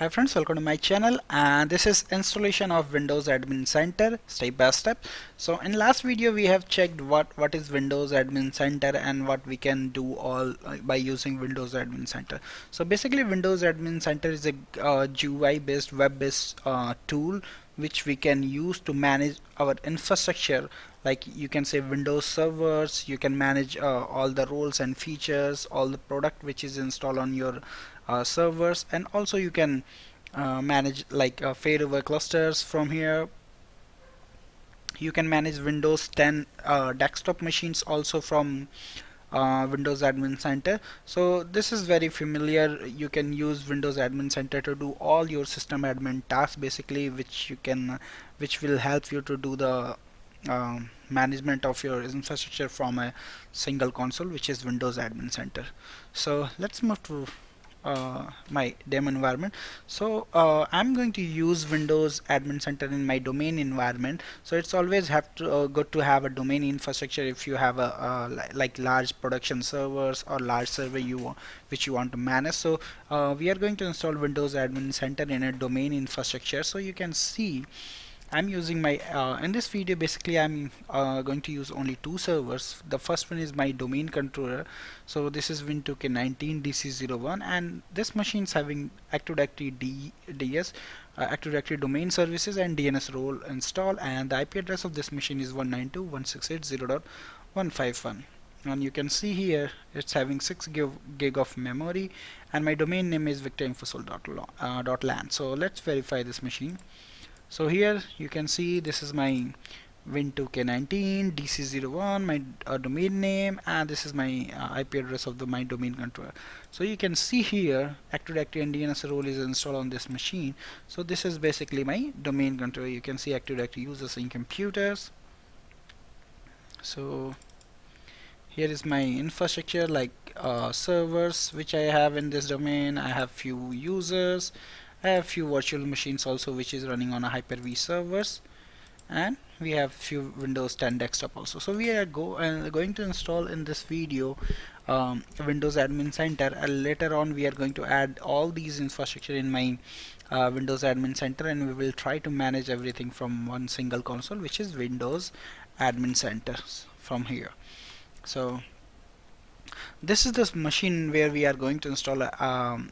Hi friends, welcome to my channel, and this is installation of Windows Admin Center step by step. So in last video we have checked what is Windows Admin Center and what we can do all by using Windows Admin Center. So basically Windows Admin Center is a GUI based web based tool which we can use to manage our infrastructure. Like you can say Windows servers, you can manage all the roles and features, all the product which is installed on your servers, and also you can manage like failover clusters from here. You can manage Windows 10 desktop machines also from Windows Admin Center. So this is very familiar. You can use Windows Admin Center to do all your system admin tasks basically, which will help you to do the management of your infrastructure from a single console, which is Windows Admin Center. So let's move to my demo environment. So I'm going to use Windows Admin Center in my domain environment. So it's always have to good to have a domain infrastructure if you have a like large production servers or large server which you want to manage. So we are going to install Windows Admin Center in a domain infrastructure. So you can see I'm using my in this video basically I'm going to use only two servers. The first one is my domain controller. So this is Win2K19 DC01, and this machine is having Active Directory DS, Active Directory domain services and DNS role installed, and the IP address of this machine is 192.168.0.151. And you can see here it's having 6 gig of memory, and my domain name is victorinfosol.lan. So let's verify this machine. So here you can see this is my Win2K19 DC01, my domain name, and this is my IP address of my domain controller. So you can see here Active Directory and DNS role is installed on this machine. So this is basically my domain controller. You can see Active Directory users in computers. So here is my infrastructure, like servers which I have in this domain. I have few users, I have few virtual machines also which is running on a Hyper-V servers, and we have few Windows 10 desktop also. So we are going to install in this video Windows Admin Center, and later on we are going to add all these infrastructure in my Windows Admin Center, and we will try to manage everything from one single console, which is Windows Admin Center from here. So this is this machine where we are going to install a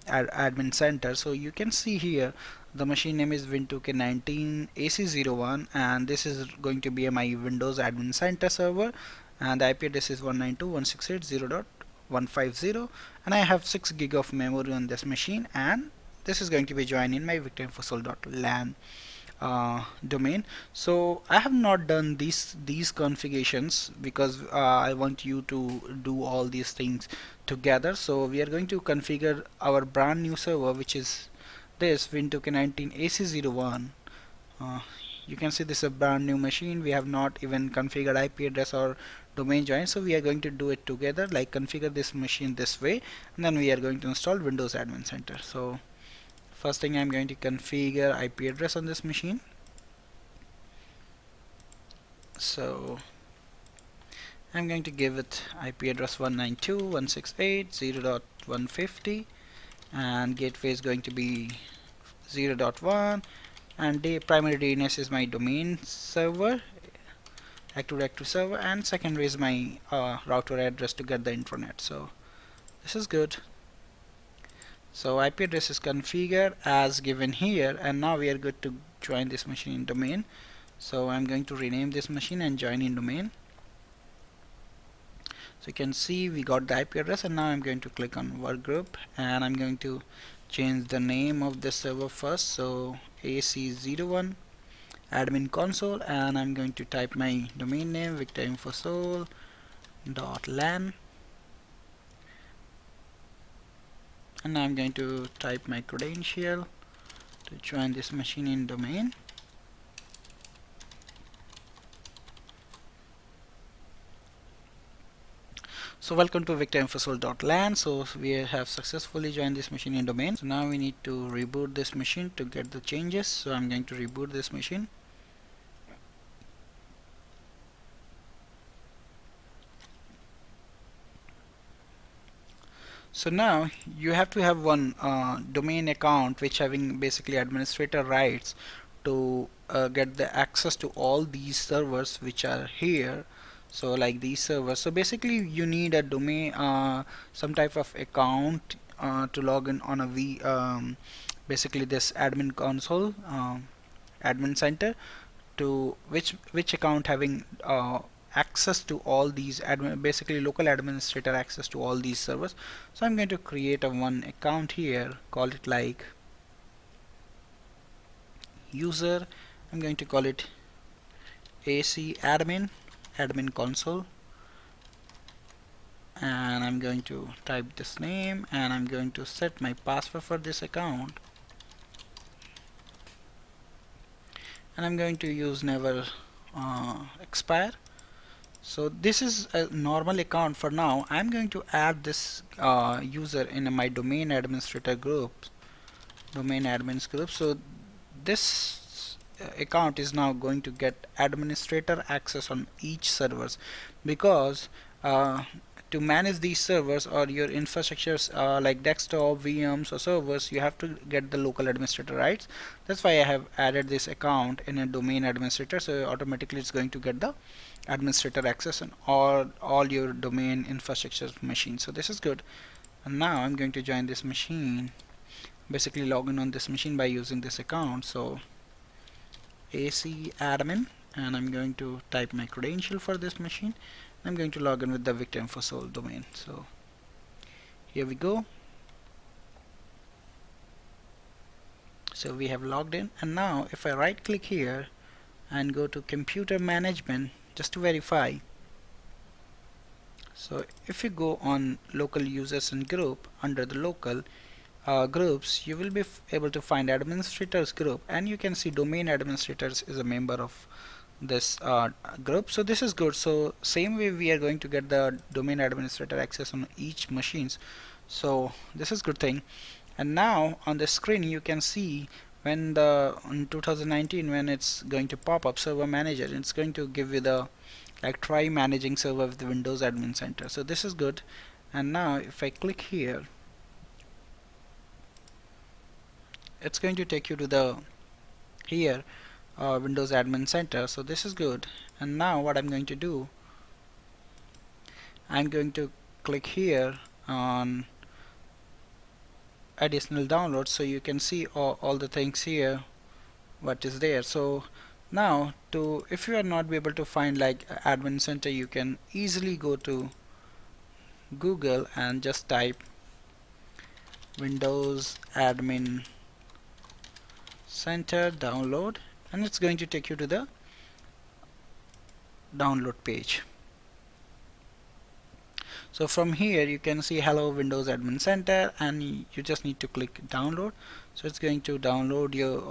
admin center. So you can see here the machine name is Win2K19 AC01, and this is going to be my Windows Admin Center server, and the IP address is 192.168.0.150, and I have 6 gig of memory on this machine, and this is going to be joined in my victorinfosol.lan domain. So I have not done these configurations because I want you to do all these things together. So we are going to configure our brand new server, which is this Win2K19 AC01. You can see this is a brand new machine. We have not even configured IP address or domain join, so we are going to do it together, like configure this machine this way, and then we are going to install Windows Admin Center. So first thing, I'm going to configure IP address on this machine. So I'm going to give it IP address 192.168.0.150, and gateway is going to be 0.1, and the primary DNS is my domain server, Active Directory server, and secondary is my router address to get the intranet. So this is good. So IP address is configured as given here, and now we are good to join this machine in domain. So I'm going to rename this machine and join in domain. So you can see we got the IP address, and now I'm going to click on workgroup, and I'm going to change the name of the server first. So AC01 admin console, and I'm going to type my domain name victorinfosol.lan, and I'm going to type my credential to join this machine in domain. So welcome to victorinfosol.lan. So we have successfully joined this machine in domain. So now we need to reboot this machine to get the changes. So I'm going to reboot this machine. So now you have to have one domain account which having basically administrator rights to get the access to all these servers which are here. So like these servers, so basically you need a domain, some type of account to log in on a basically this admin console, admin center, to which account having access to all these admin, basically local administrator access to all these servers. So I'm going to create a one account here, call it like user. I'm going to call it AC admin console, and I'm going to type this name, and I'm going to set my password for this account, and I'm going to use never expire. So this is a normal account for now. I'm going to add this user in my domain administrator group, domain admins group. So this account is now going to get administrator access on each servers, because to manage these servers or your infrastructures like desktop, VMs or servers, you have to get the local administrator rights. That's why I have added this account in a domain administrator, so automatically it's going to get the administrator access on all your domain infrastructure machines. So this is good. And now I'm going to join this machine, basically log in on this machine by using this account. So AC admin, and I'm going to type my credential for this machine. I'm going to log in with the Victor InfoSol domain. So here we go. So we have logged in, and now if I right click here and go to computer management just to verify. So if you go on local users and group, under the local groups, you will be able to find administrators group, and you can see domain administrators is a member of this group. So this is good. So same way we are going to get the domain administrator access on each machines. So this is good thing. And now on the screen you can see when in 2019 when it's going to pop up Server Manager, it's going to give you the like try managing server with the Windows Admin Center. So this is good. And now if I click here, it's going to take you to the here Windows Admin Center. So this is good. And now what I'm going to do, I'm going to click here on additional downloads, so you can see all the things here what is there. So now to if you are not be able to find like admin center, you can easily go to Google and just type Windows Admin Center download, and it's going to take you to the download page. So from here you can see hello Windows Admin Center, and you just need to click download. So it's going to download your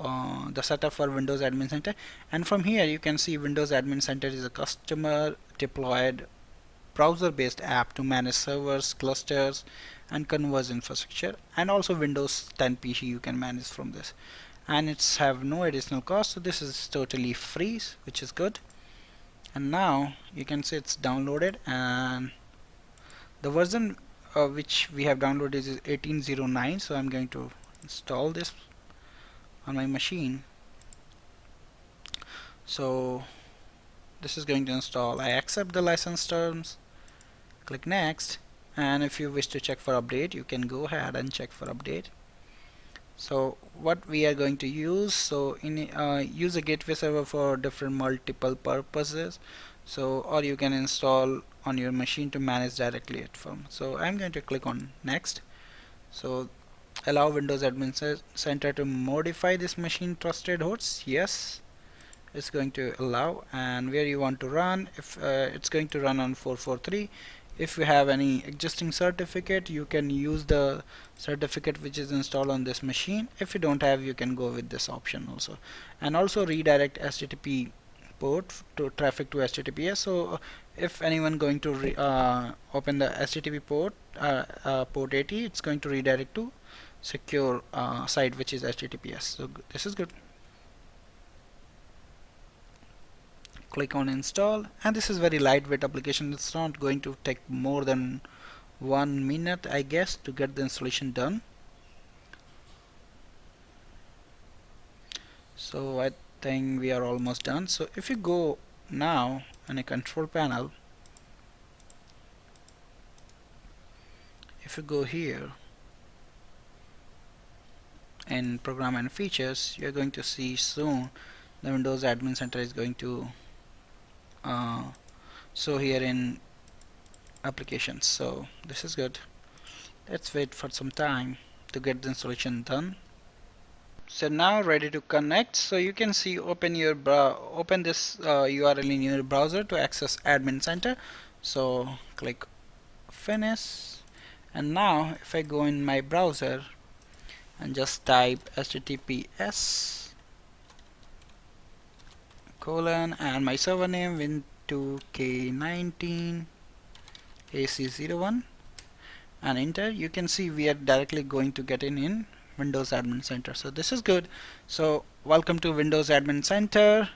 the setup for Windows Admin Center, and from here you can see Windows Admin Center is a customer deployed browser based app to manage servers, clusters and converge infrastructure, and also Windows 10 PC you can manage from this, and it's have no additional cost. So this is totally free, which is good. And now you can see it's downloaded, and the version which we have downloaded is 1809. So I'm going to install this on my machine. So this is going to install. I accept the license terms, click next, and if you wish to check for update, you can go ahead and check for update. So what we are going to use, so in use a gateway server for different multiple purposes. So or you can install on your machine to manage directly at firm. So I'm going to click on next. So allow Windows Admin Center to modify this machine trusted hosts. Yes, it's going to allow. And where you want to run, if it's going to run on 443. If you have any existing certificate, you can use the certificate which is installed on this machine. If you don't have, you can go with this option also. And also redirect HTTP port to traffic to HTTPS. So if anyone going to open the HTTP port, port 80, it's going to redirect to secure site which is HTTPS. So this is good. Click on install, and this is very lightweight application. It's not going to take more than 1 minute I guess to get the installation done. So I think we are almost done. So if you go now in a control panel, if you go here in program and features, you're going to see soon the Windows Admin Center is going to uh, show here in applications. So this is good. Let's wait for some time to get the installation done. So now ready to connect. So you can see open this URL in your browser to access Admin Center. So click finish, and now if I go in my browser and just type https colon and my server name win2k19 ac01 and enter, you can see we are directly going to get in Windows Admin Center. So this is good. So welcome to Windows Admin Center,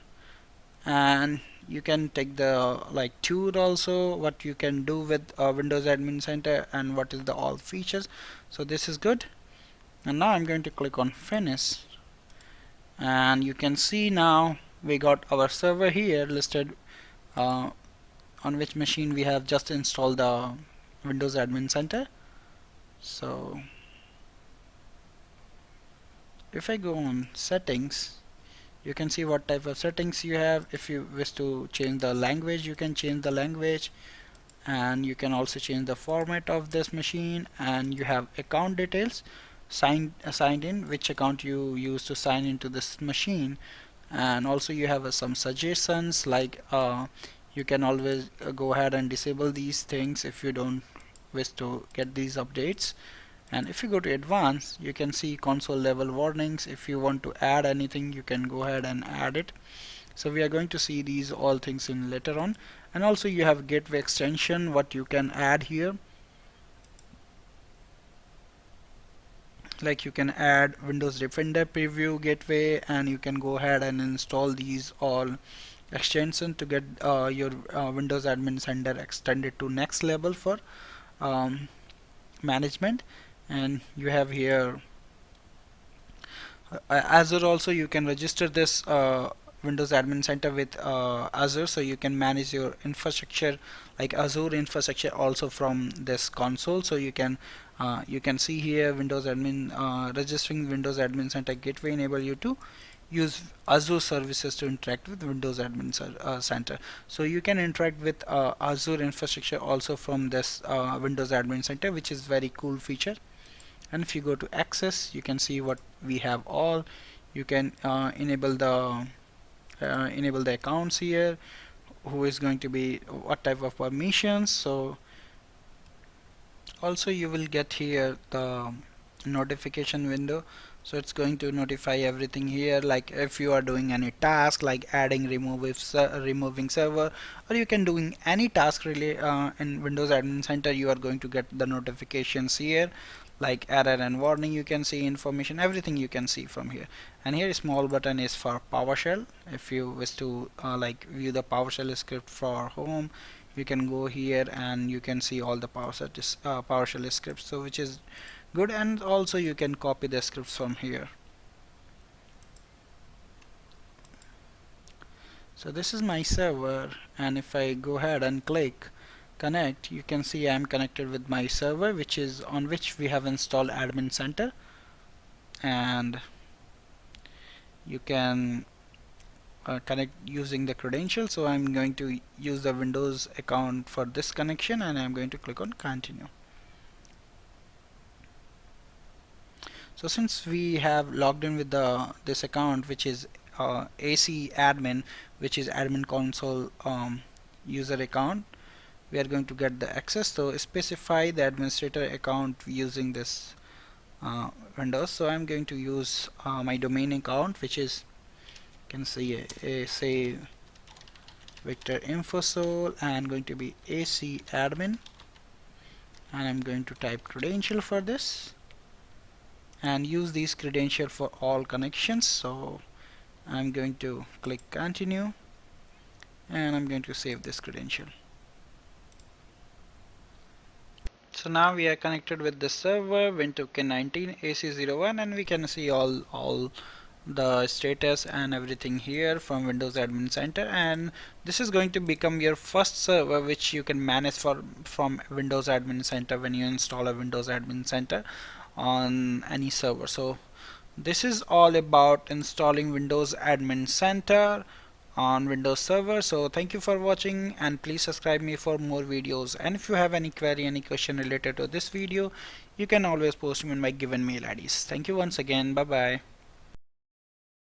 and you can take the like tour also what you can do with Windows Admin Center and what is the all features. So this is good, and now I'm going to click on finish, and you can see now we got our server here listed uh, on which machine we have just installed the Windows Admin Center. So if I go on settings, you can see what type of settings you have. If you wish to change the language, you can change the language, and you can also change the format of this machine, and you have account details, signed in, which account you use to sign into this machine, and also you have some suggestions like you can always go ahead and disable these things if you don't wish to get these updates. And if you go to advanced, you can see console level warnings. If you want to add anything, you can go ahead and add it. So we are going to see these all things in later on. And also you have gateway extension, what you can add here, like you can add Windows Defender preview gateway, and you can go ahead and install these all extension to get your Windows Admin Center extended to next level for um, management. And you have here Azure also. You can register this Windows Admin Center with Azure, so you can manage your infrastructure like Azure infrastructure also from this console. So you can see here Windows Admin registering Windows Admin Center gateway enable you to use Azure services to interact with Windows Admin Center. So you can interact with Azure infrastructure also from this Windows Admin Center, which is very cool feature. And if you go to access, you can see what we have all. You can enable the accounts here, who is going to be what type of permissions. So also you will get here the notification window, so it's going to notify everything here, like if you are doing any task like adding removing server, or you can doing any task really in Windows Admin Center, you are going to get the notifications here, like error and warning. You can see information, everything you can see from here. And here small button is for PowerShell. If you wish to like view the PowerShell script for home, you can go here and you can see all the PowerShell scripts, so which is good. And also you can copy the scripts from here. So this is my server, and if I go ahead and click connect, you can see I'm connected with my server, which is on which we have installed Admin Center. And you can connect using the credentials. So I'm going to use the Windows account for this connection, and I'm going to click on continue. So since we have logged in with this account, which is AC admin, which is admin console user account, we are going to get the access. So specify the administrator account using this Windows. So I'm going to use my domain account, which is, you can see say Victor Infosol, and going to be AC admin, and I'm going to type credential for this and use these credential for all connections. So I'm going to click continue, and I'm going to save this credential. So now we are connected with the server Win2K19 AC01, and we can see all the status and everything here from Windows Admin Center. And this is going to become your first server which you can manage from Windows Admin Center when you install a Windows Admin Center on any server. So this is all about installing Windows Admin Center on Windows Server. So thank you for watching, and please subscribe me for more videos. And if you have any query, any question related to this video, you can always post me in my given mail IDs. Thank you once again. Bye bye.